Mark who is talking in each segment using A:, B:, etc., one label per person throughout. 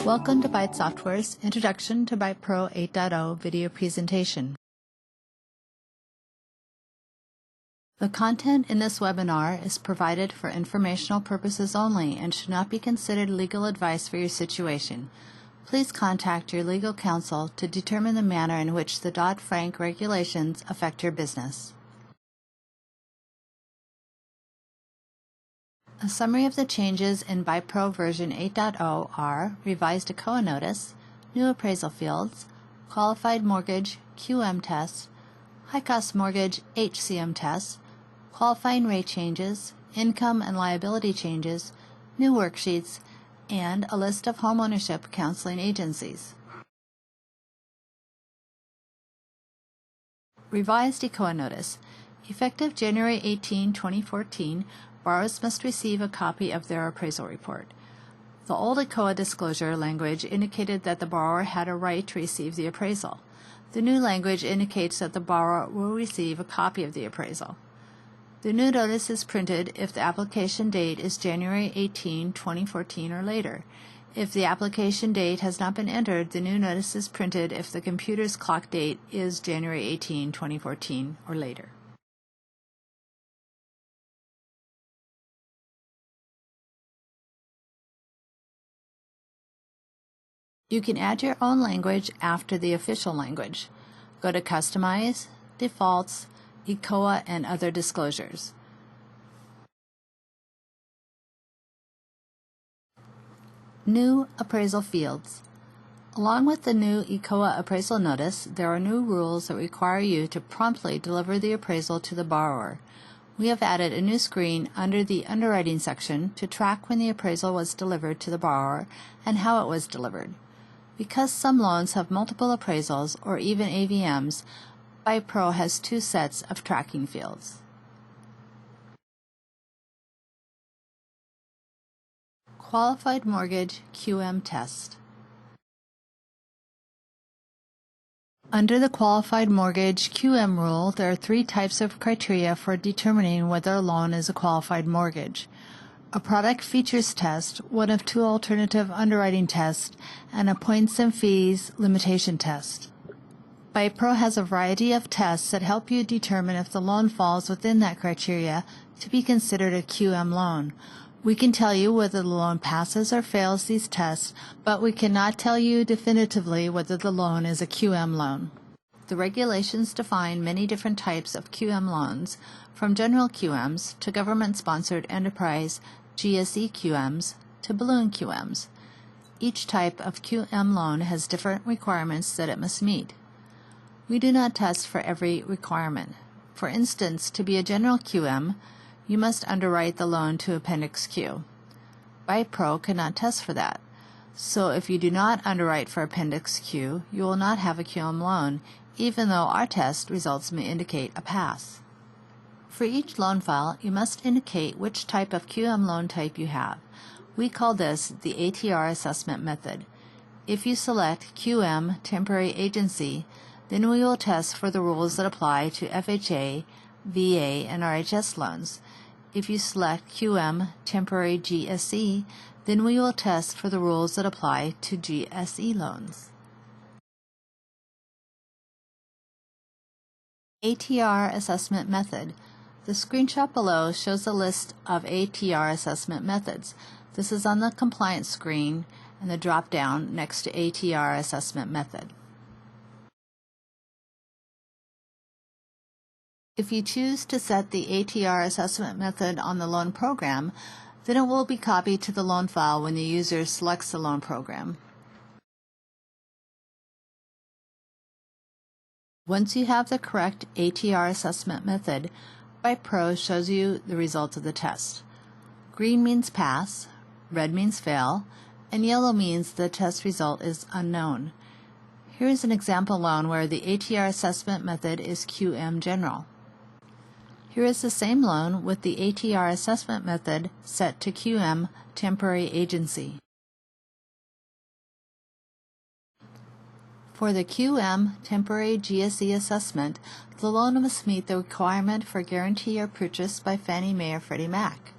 A: Welcome to Byte Software's Introduction to BytePro 8.0 video presentation. The content in this webinar is provided for informational purposes only and should not be considered legal advice for your situation. Please contact your legal counsel to determine the manner in which the Dodd-Frank regulations affect your business. A summary of the changes in BytePro version 8.0 are revised ECOA notice, new appraisal fields, qualified mortgage QM test, high-cost mortgage HCM test, qualifying rate changes, income and liability changes, new worksheets, and a list of homeownership counseling agencies. Revised ECOA notice. Effective January 18, 2014, borrowers must receive a copy of their appraisal report. The old ECOA disclosure language indicated that the borrower had a right to receive the appraisal. The new language indicates that the borrower will receive a copy of the appraisal. The new notice is printed if the application date is January 18, 2014 or later. If the application date has not been entered, the new notice is printed if the computer's clock date is January 18, 2014 or later. You can add your own language after the official language. Go to Customize, Defaults, ECOA, and Other Disclosures. New appraisal fields. Along with the new ECOA appraisal notice, there are new rules that require you to promptly deliver the appraisal to the borrower. We have added a new screen under the Underwriting section to track when the appraisal was delivered to the borrower and how it was delivered. Because some loans have multiple appraisals or even AVMs, BytePro has two sets of tracking fields. Qualified Mortgage QM Test. Under the Qualified Mortgage QM rule, there are three types of criteria for determining whether a loan is a qualified mortgage: a product features test, one of two alternative underwriting tests, and a points and fees limitation test. BytePro has a variety of tests that help you determine if the loan falls within that criteria to be considered a QM loan. We can tell you whether the loan passes or fails these tests, but we cannot tell you definitively whether the loan is a QM loan. The regulations define many different types of QM loans, from general QMs to government-sponsored enterprise GSE QMs to balloon QMs. Each type of QM loan has different requirements that it must meet. We do not test for every requirement. For instance, to be a general QM, you must underwrite the loan to Appendix Q. BytePro cannot test for that. So if you do not underwrite for Appendix Q, you will not have a QM loan, even though our test results may indicate a pass. For each loan file, you must indicate which type of QM loan type you have. We call this the ATR assessment method. If you select QM Temporary Agency, then we will test for the rules that apply to FHA, VA, and RHS loans. If you select QM Temporary GSE, then we will test for the rules that apply to GSE loans. ATR assessment method. The screenshot below shows a list of ATR assessment methods. This is on the compliance screen and the drop-down next to ATR assessment method. If you choose to set the ATR assessment method on the loan program, then it will be copied to the loan file when the user selects the loan program. Once you have the correct ATR assessment method, BytePro shows you the results of the test. Green means pass, red means fail, and yellow means the test result is unknown. Here is an example loan where the ATR assessment method is QM General. Here is the same loan with the ATR assessment method set to QM Temporary Agency. For the QM Temporary GSE assessment, the loan must meet the requirement for guarantee or purchase by Fannie Mae or Freddie Mac.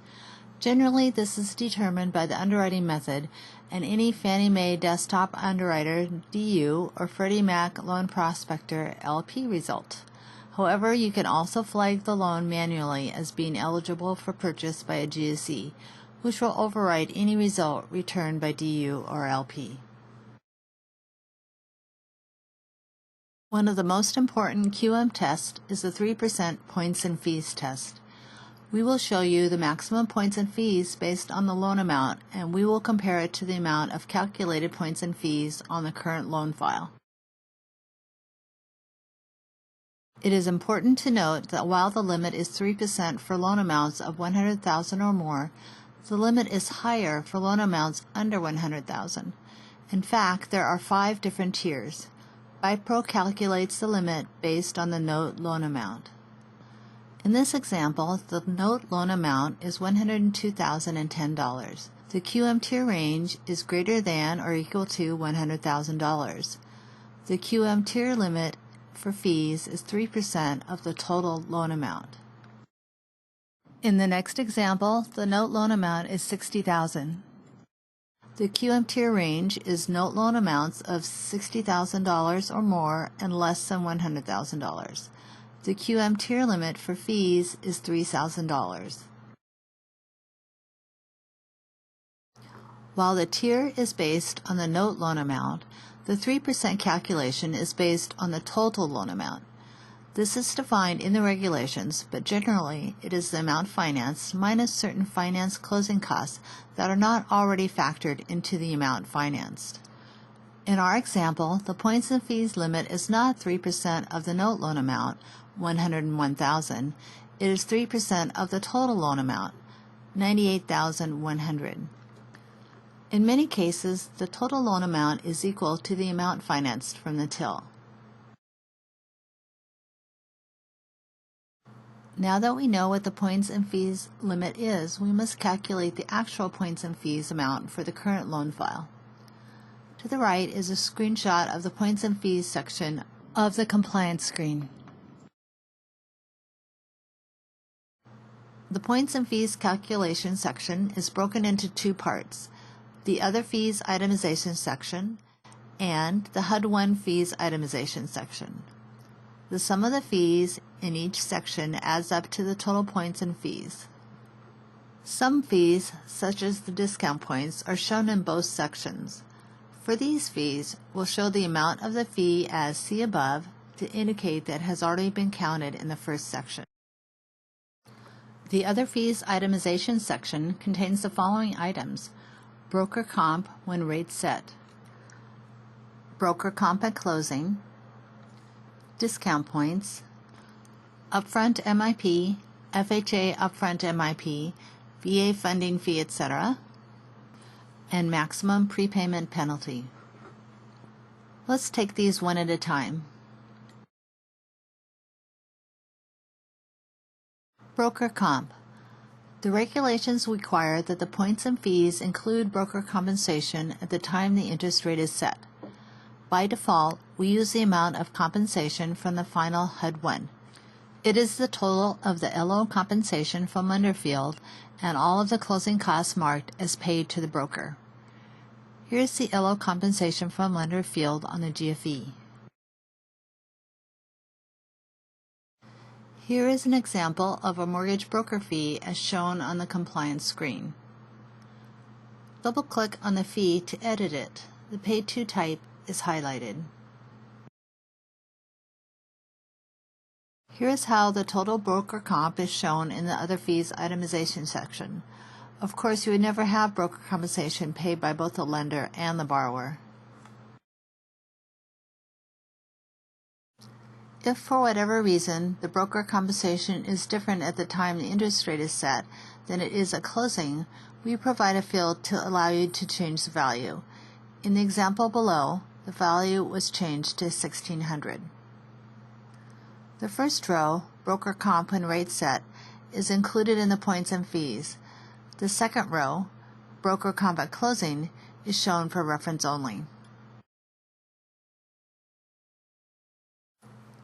A: Generally, this is determined by the underwriting method, and any Fannie Mae Desktop Underwriter DU or Freddie Mac Loan Prospector LP result. However, you can also flag the loan manually as being eligible for purchase by a GSE, which will override any result returned by DU or LP. One of the most important QM tests is the 3% points and fees test. We will show you the maximum points and fees based on the loan amount, and we will compare it to the amount of calculated points and fees on the current loan file. It is important to note that while the limit is 3% for loan amounts of $100,000 or more, the limit is higher for loan amounts under $100,000. In fact, there are 5 different tiers. BytePro calculates the limit based on the note loan amount. In this example, the note loan amount is $102,010. The QM tier range is greater than or equal to $100,000. The QM tier limit for fees is 3% of the total loan amount. In the next example, the note loan amount is $60,000. The QM tier range is note loan amounts of $60,000 or more and less than $100,000. The QM tier limit for fees is $3,000. While the tier is based on the note loan amount, the 3% calculation is based on the total loan amount. This is defined in the regulations, but generally it is the amount financed minus certain finance closing costs that are not already factored into the amount financed. In our example, the points and fees limit is not 3% of the note loan amount, $101,000. It is 3% of the total loan amount, $98,100. In many cases, the total loan amount is equal to the amount financed from the till. Now that we know what the points and fees limit is, we must calculate the actual points and fees amount for the current loan file. To the right is a screenshot of the points and fees section of the compliance screen. The points and fees calculation section is broken into 2 parts: the other fees itemization section and the HUD-1 fees itemization section. The sum of the fees in each section adds up to the total points and fees. Some fees, such as the discount points, are shown in both sections. For these fees, we'll show the amount of the fee as see above to indicate that it has already been counted in the first section. The other fees itemization section contains the following items: broker comp when rate set, broker comp at closing, discount points, upfront MIP, FHA upfront MIP, VA funding fee, etc., and maximum prepayment penalty. Let's take these one at a time. Broker comp. The regulations require that the points and fees include broker compensation at the time the interest rate is set. By default, we use the amount of compensation from the final HUD-1. It is the total of the LO compensation from underfield and all of the closing costs marked as paid to the broker. Here is the LO compensation from underfield on the GFE. Here is an example of a mortgage broker fee as shown on the compliance screen. Double-click on the fee to edit it. The Paid To type is highlighted. Here is how the total broker comp is shown in the other fees itemization section. Of course, you would never have broker compensation paid by both the lender and the borrower. If for whatever reason the broker compensation is different at the time the interest rate is set than it is at closing, we provide a field to allow you to change the value. In the example below, the value was changed to $1,600. The first row, broker comp when rate set, is included in the points and fees. The second row, broker comp at closing, is shown for reference only.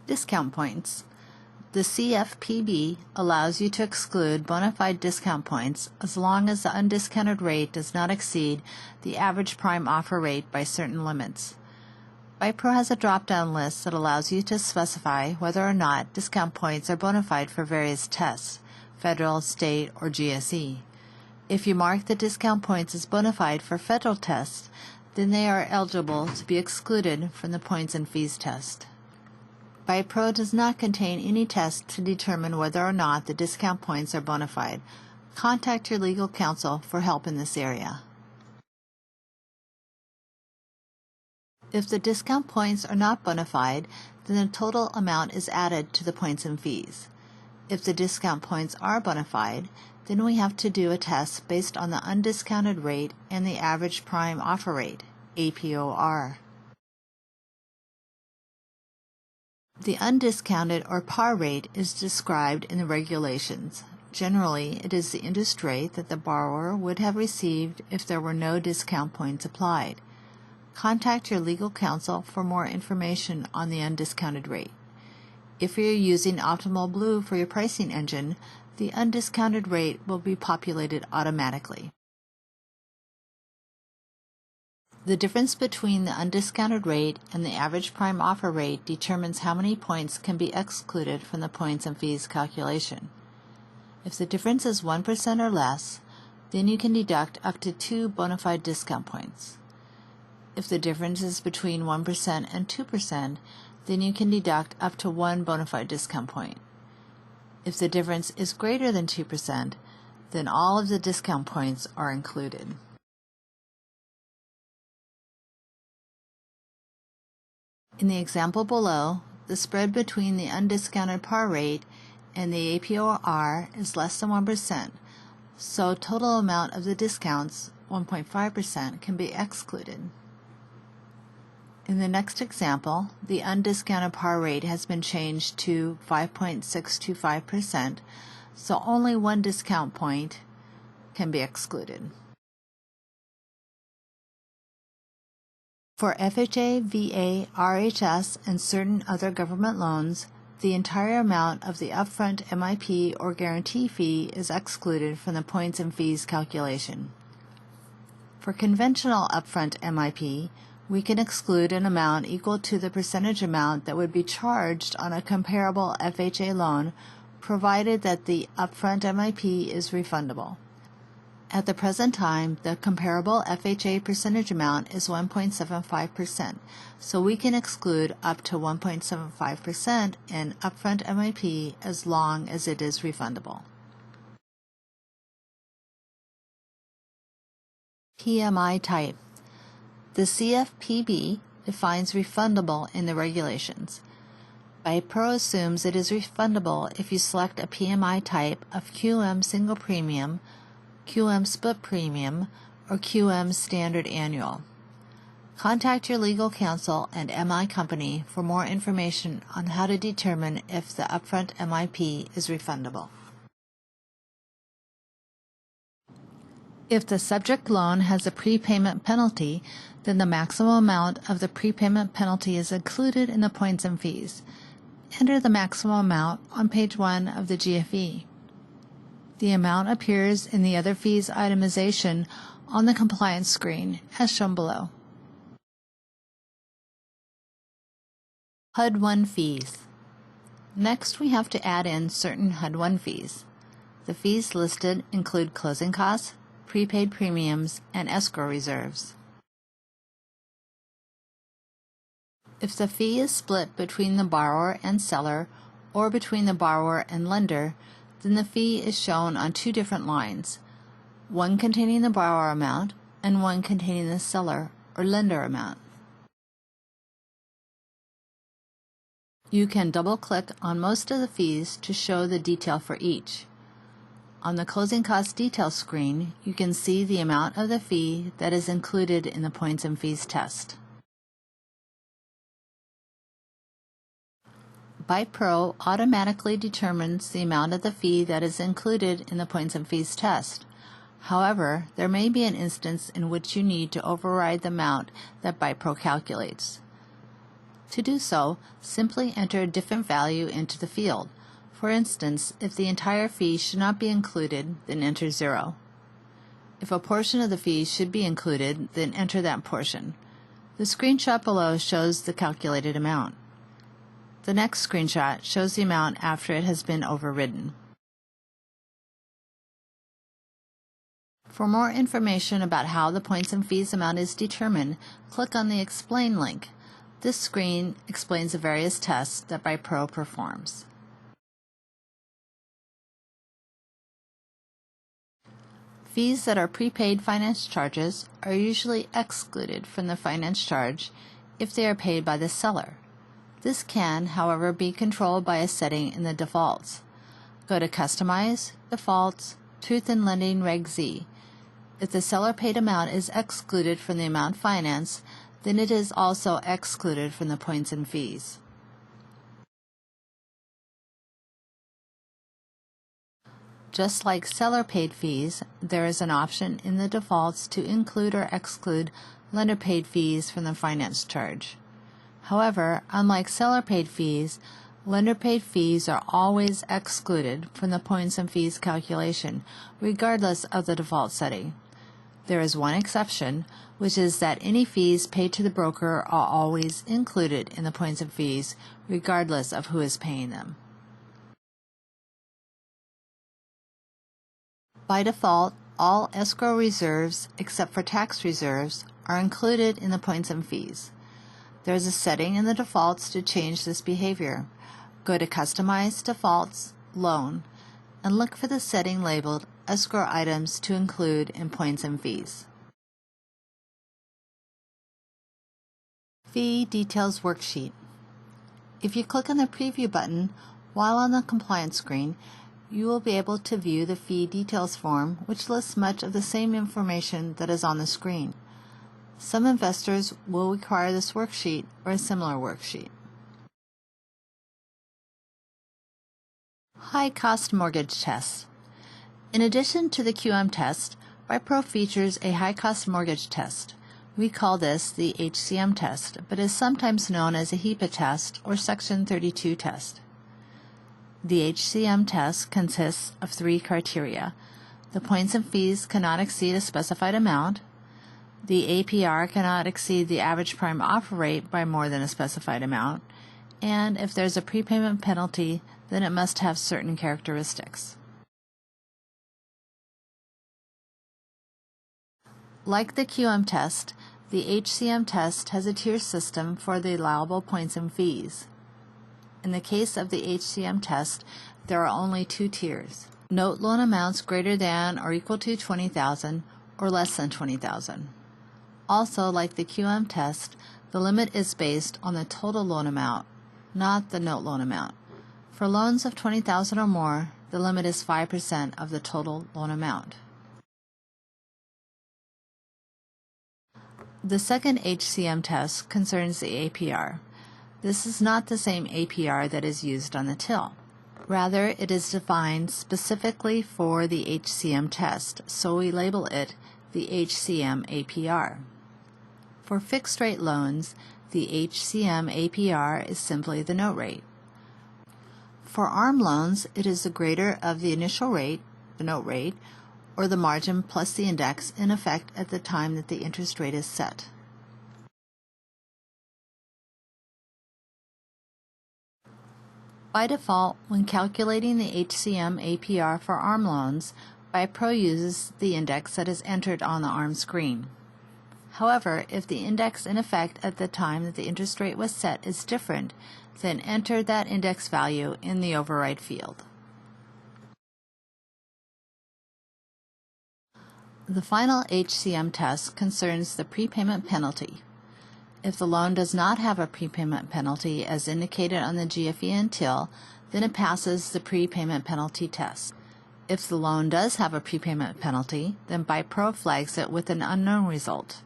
A: Discount points. The CFPB allows you to exclude bona fide discount points as long as the undiscounted rate does not exceed the average prime offer rate by certain limits. BytePro has a drop-down list that allows you to specify whether or not discount points are bona fide for various tests, federal, state, or GSE. If you mark the discount points as bona fide for federal tests, then they are eligible to be excluded from the points and fees test. BytePro does not contain any test to determine whether or not the discount points are bona fide. Contact your legal counsel for help in this area. If the discount points are not bona fide, then the total amount is added to the points and fees. If the discount points are bona fide, then we have to do a test based on the undiscounted rate and the average prime offer rate, APOR. The undiscounted or par rate is described in the regulations. Generally, it is the interest rate that the borrower would have received if there were no discount points applied. Contact your legal counsel for more information on the undiscounted rate. If you're using Optimal Blue for your pricing engine, the undiscounted rate will be populated automatically. The difference between the undiscounted rate and the average prime offer rate determines how many points can be excluded from the points and fees calculation. If the difference is 1% or less, then you can deduct up to 2 bona fide discount points. If the difference is between 1% and 2%, then you can deduct up to 1 bona fide discount point. If the difference is greater than 2%, then all of the discount points are included. In the example below, the spread between the undiscounted par rate and the APOR is less than 1%, so total amount of the discounts, 1.5%, can be excluded. In the next example, the undiscounted par rate has been changed to 5.625%, so only 1 discount point can be excluded. For FHA, VA, RHS, and certain other government loans, the entire amount of the upfront MIP or guarantee fee is excluded from the points and fees calculation. For conventional upfront MIP, we can exclude an amount equal to the percentage amount that would be charged on a comparable FHA loan, provided that the upfront MIP is refundable. At the present time, the comparable FHA percentage amount is 1.75%, so we can exclude up to 1.75% in upfront MIP as long as it is refundable. PMI type. The CFPB defines refundable in the regulations. BytePro assumes it is refundable if you select a PMI type of QM single premium, QM split premium, or QM standard annual. Contact your legal counsel and MI company for more information on how to determine if the upfront MIP is refundable. If the subject loan has a prepayment penalty, then the maximum amount of the prepayment penalty is included in the points and fees. Enter the maximum amount on page 1 of the GFE. The amount appears in the other fees itemization on the compliance screen, as shown below. HUD-1 fees. Next, we have to add in certain HUD-1 fees. The fees listed include closing costs, prepaid premiums, and escrow reserves. If the fee is split between the borrower and seller or between the borrower and lender, then the fee is shown on 2 different lines, one containing the borrower amount and one containing the seller or lender amount. You can double-click on most of the fees to show the detail for each. On the closing cost detail screen, you can see the amount of the fee that is included in the points and fees test. BytePro automatically determines the amount of the fee that is included in the points and fees test. However, there may be an instance in which you need to override the amount that BytePro calculates. To do so, simply enter a different value into the field. For instance, if the entire fee should not be included, then enter 0. If a portion of the fee should be included, then enter that portion. The screenshot below shows the calculated amount. The next screenshot shows the amount after it has been overridden. For more information about how the points and fees amount is determined, click on the Explain link. This screen explains the various tests that BytePro performs. Fees that are prepaid finance charges are usually excluded from the finance charge if they are paid by the seller. This can, however, be controlled by a setting in the defaults. Go to Customize, Defaults, Truth in Lending Reg Z. If the seller paid amount is excluded from the amount financed, then it is also excluded from the points and fees. Just like seller paid fees, there is an option in the defaults to include or exclude lender paid fees from the finance charge. However, unlike seller paid fees, lender paid fees are always excluded from the points and fees calculation, regardless of the default setting. There is one exception, which is that any fees paid to the broker are always included in the points and fees, regardless of who is paying them. By default, all escrow reserves, except for tax reserves, are included in the points and fees. There is a setting in the defaults to change this behavior. Go to Customize, Defaults, Loan, and look for the setting labeled Escrow Items to include in points and fees. Fee Details Worksheet. If you click on the Preview button while on the compliance screen, you will be able to view the Fee Details form, which lists much of the same information that is on the screen. Some investors will require this worksheet or a similar worksheet. High-cost mortgage test. In addition to the QM test, BytePro features a high-cost mortgage test. We call this the HCM test, but is sometimes known as a HEPA test or Section 32 test. The HCM test consists of 3 criteria. The points and fees cannot exceed a specified amount. The APR cannot exceed the average prime offer rate by more than a specified amount. And if there's a prepayment penalty, then it must have certain characteristics. Like the QM test, the HCM test has a tier system for the allowable points and fees. In the case of the HCM test, there are only 2 tiers. Note loan amounts greater than or equal to $20,000 or less than $20,000. Also, like the QM test, the limit is based on the total loan amount, not the note loan amount. For loans of $20,000 or more, the limit is 5% of the total loan amount. The second HCM test concerns the APR. This is not the same APR that is used on the till. Rather, it is defined specifically for the HCM test, so we label it the HCM APR. For fixed-rate loans, the HCM APR is simply the note rate. For ARM loans, it is the greater of the initial rate, the note rate, or the margin plus the index in effect at the time that the interest rate is set. By default, when calculating the HCM APR for ARM loans, BytePro uses the index that is entered on the ARM screen. However, if the index in effect at the time that the interest rate was set is different, then enter that index value in the override field. The final HCM test concerns the prepayment penalty. If the loan does not have a prepayment penalty as indicated on the GFE and TIL, then it passes the prepayment penalty test. If the loan does have a prepayment penalty, then BytePro flags it with an unknown result.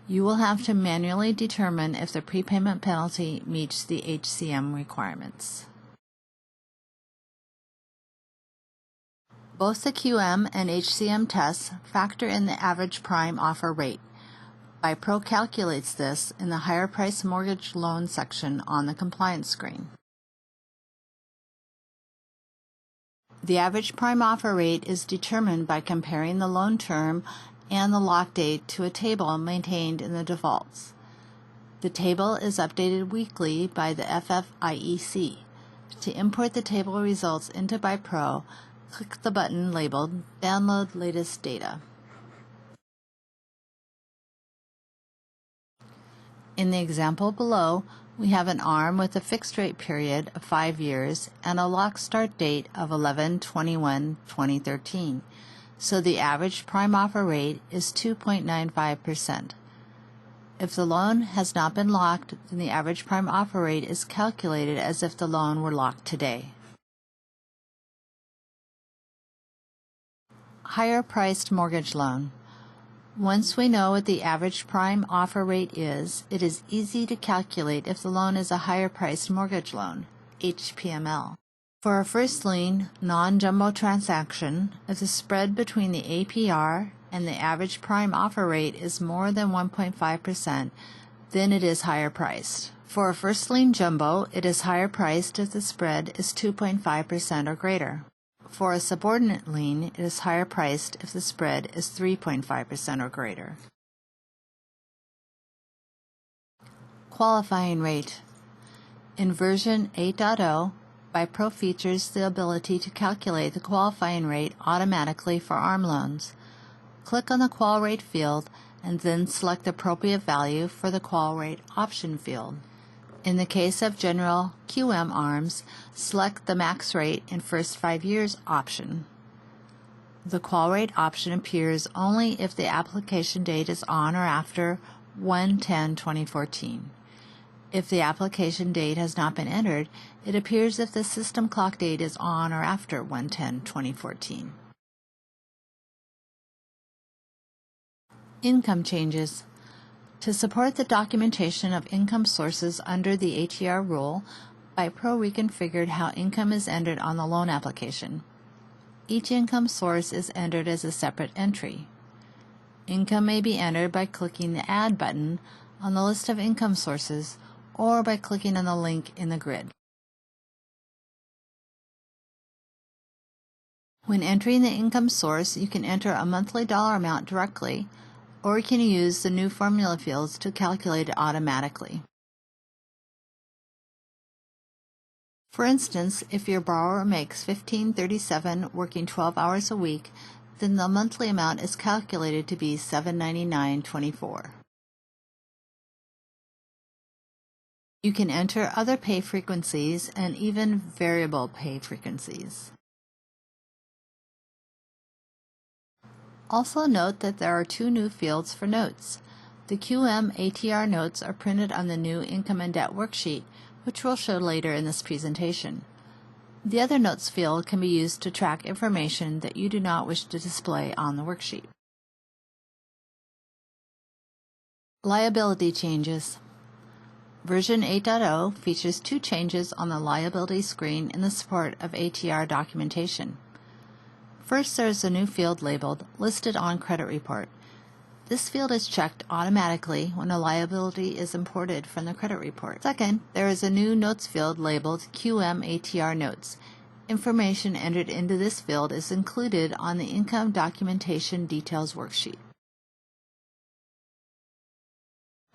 A: You will have to manually determine if the prepayment penalty meets the HCM requirements. Both the QM and HCM tests factor in the average prime offer rate. BytePro calculates this in the higher price mortgage loan section on the compliance screen. The average prime offer rate is determined by comparing the loan term and the lock date to a table maintained in the defaults. The table is updated weekly by the FFIEC. To import the table results into BytePro, click the button labeled Download Latest Data. In the example below, we have an ARM with a fixed rate period of 5 years and a lock start date of 11/21/2013, so the average prime offer rate is 2.95%. If the loan has not been locked, then the average prime offer rate is calculated as if the loan were locked today. Higher priced mortgage loan. Once we know what the average prime offer rate is, it is easy to calculate if the loan is a higher priced mortgage loan, HPML. For a first lien, non-jumbo transaction, if the spread between the APR and the average prime offer rate is more than 1.5%, then it is higher priced. For a first lien jumbo, it is higher priced if the spread is 2.5% or greater. For a subordinate lien, it is higher priced if the spread is 3.5% or greater. Qualifying rate. In version 8.0, BytePro features the ability to calculate the qualifying rate automatically for ARM loans. Click on the qual rate field and then select the appropriate value for the qual rate option field. In the case of general QM ARMs, select the max rate in first 5 years option. The qual rate option appears only if the application date is on or after 1/10/2014. If the application date has not been entered, it appears if the system clock date is on or after 1/10/2014. Income changes. To support the documentation of income sources under the ATR rule, BytePro reconfigured how income is entered on the loan application. Each income source is entered as a separate entry. Income may be entered by clicking the Add button on the list of income sources or by clicking on the link in the grid. When entering the income source, you can enter a monthly dollar amount directly, or you can use the new formula fields to calculate it automatically. For instance, if your borrower makes $15.37 working 12 hours a week, then the monthly amount is calculated to be $799.24. You can enter other pay frequencies and even variable pay frequencies. Also note that there are 2 new fields for notes. The QM ATR notes are printed on the new Income and Debt worksheet, which we'll show later in this presentation. The other notes field can be used to track information that you do not wish to display on the worksheet. Liability changes. Version 8.0 features 2 changes on the liability screen in the support of ATR documentation. First, there is a new field labeled Listed on Credit Report. This field is checked automatically when a liability is imported from the credit report. Second, there is a new Notes field labeled QM ATR Notes. Information entered into this field is included on the Income Documentation Details worksheet.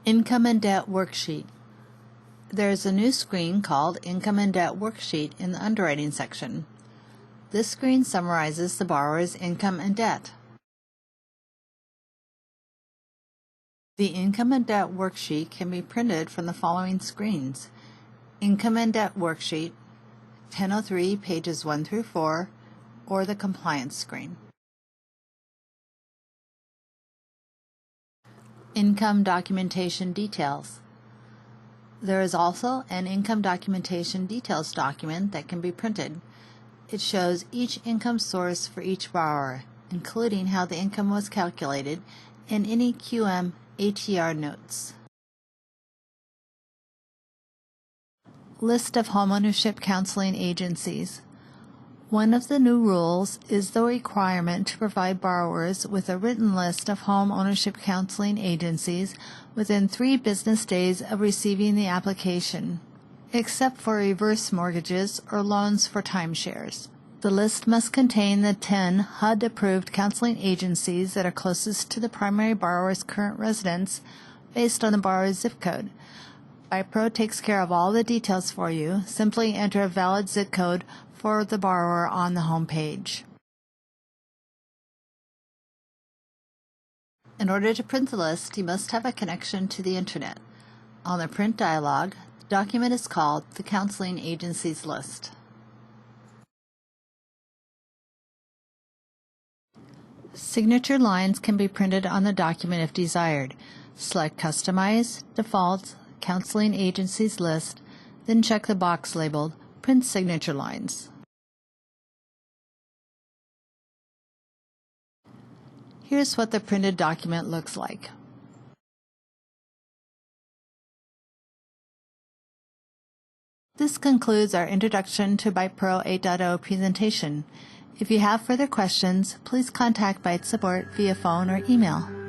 A: Income and Debt Worksheet. There is a new screen called Income and Debt Worksheet in the Underwriting section. This screen summarizes the borrower's income and debt. The Income and Debt Worksheet can be printed from the following screens: Income and Debt Worksheet, 1003 pages 1 through 4, or the Compliance screen. Income Documentation Details. There is also an Income Documentation Details document that can be printed. It shows each income source for each borrower, including how the income was calculated, and any QM ATR notes. List of homeownership counseling agencies. One of the new rules is the requirement to provide borrowers with a written list of home ownership counseling agencies within 3 business days of receiving the application, except for reverse mortgages or loans for timeshares. The list must contain the 10 HUD-approved counseling agencies that are closest to the primary borrower's current residence based on the borrower's zip code. BytePro takes care of all the details for you. Simply enter a valid zip code for the borrower on the home page. In order to print the list, you must have a connection to the Internet. On the Print dialog, the document is called the Counseling Agencies List. Signature lines can be printed on the document if desired. Select Customize, Default, Counseling Agencies List, then check the box labeled Print Signature Lines. Here's what the printed document looks like. This concludes our Introduction to BytePro 8.0 presentation. If you have further questions, please contact Byte support via phone or email.